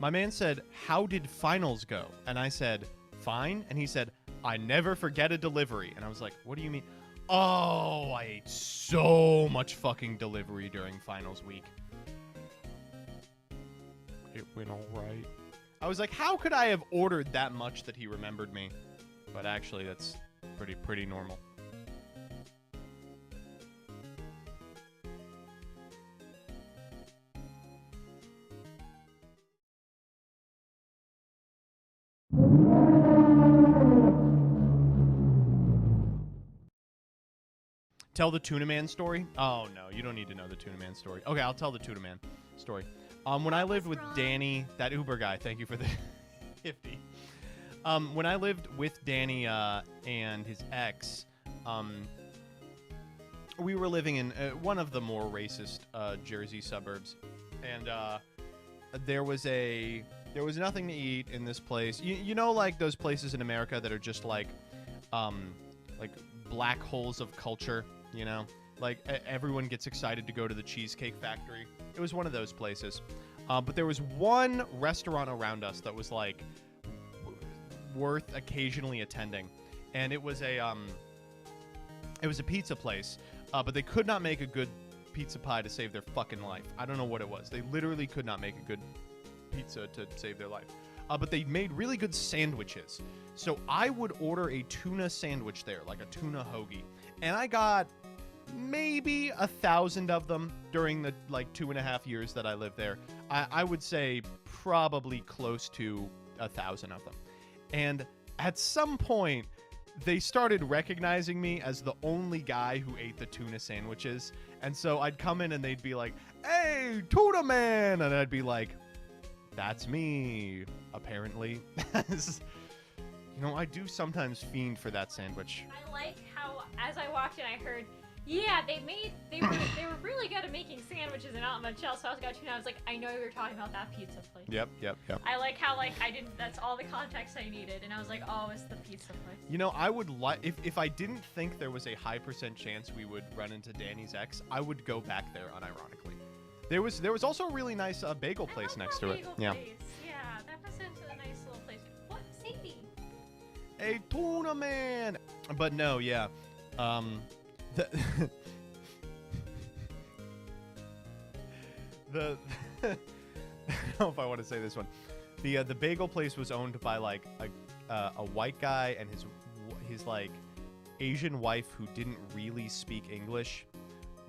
My man said, "How did finals go?" And I said, "Fine." And he said, "I never forget a delivery." And I was like, "What do you mean?" Oh, I ate so much fucking delivery during finals week. It went all right. I was like, how could I have ordered that much that he remembered me? But actually, that's pretty normal. Tell the Tuna Man story? Oh, no, you don't need to know the Tuna Man story. Okay, I'll tell the Tuna Man story. When I lived with Danny, that Uber guy, thank you for the 50. When I lived with Danny and his ex, we were living in one of the more racist Jersey suburbs, and there was nothing to eat in this place. You know, like those places in America that are just like black holes of culture. You know, like everyone gets excited to go to the Cheesecake Factory. It was one of those places. But there was one restaurant around us that was like worth occasionally attending, and it was a pizza place. But they could not make a good pizza pie to save their fucking life. I don't know what it was. They literally could not make a good pizza to save their life. But they made really good sandwiches. So I would order a tuna sandwich there, like a tuna hoagie. And I got maybe 1,000 of them during the 2.5 years that I lived there. I would say probably close to 1,000 of them. And at some point, they started recognizing me as the only guy who ate the tuna sandwiches. And so I'd come in and they'd be like, "Hey, Tuna Man!" And I'd be like, "That's me, apparently." You know, I do sometimes fiend for that sandwich. I like how, as I walked in, I heard, yeah, they were really good at making sandwiches and not much else. So I was going to, I was like, I know you were talking about that pizza place. Yep. I like how, I didn't, that's all the context I needed. And I was like, oh, it's the pizza place. You know, I would like, if I didn't think there was a high % chance we would run into Danny's ex, I would go back there unironically. There was also a really nice bagel place next to it. Yeah. Yeah, that was a nice little place. What? Sadie? Hey, Tuna Man! But no, yeah. I don't know if I want to say this one. The bagel place was owned by a white guy and his Asian wife who didn't really speak English,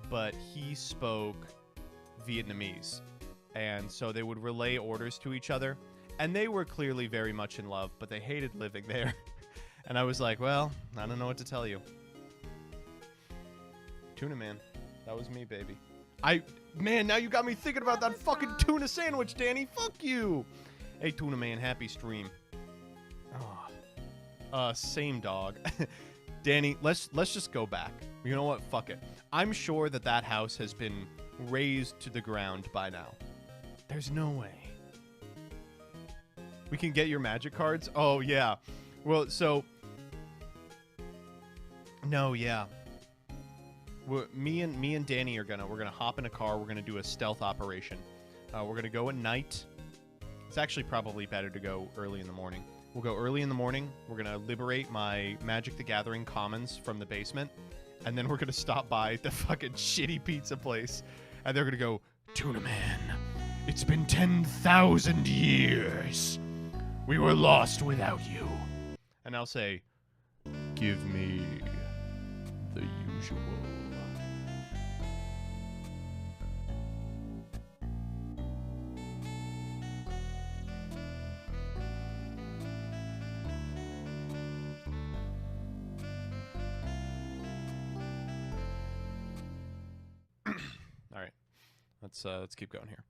but he spoke Vietnamese, and so they would relay orders to each other, and they were clearly very much in love, but they hated living there. And I was like, well, I don't know what to tell you. Tuna Man, that was me, baby. Man, now you got me thinking about that fucking tuna sandwich, Danny. Fuck you. Hey, Tuna Man, happy stream. Same dog. Danny, let's just go back. You know what? Fuck it. I'm sure that house has been razed to the ground by now. There's no way. We can get your magic cards? Oh, yeah. Well, so... No, yeah. Me and Danny we're gonna hop in a car. We're gonna do a stealth operation. We're gonna go at night. It's actually probably better to go early in the morning. We'll go early in the morning. We're gonna liberate my Magic the Gathering commons from the basement, and then we're gonna stop by the fucking shitty pizza place, and they're gonna go, "Tuna Man, it's been 10,000 years. We were lost without you." And I'll say, "Give me the usual." All right, let's keep going here.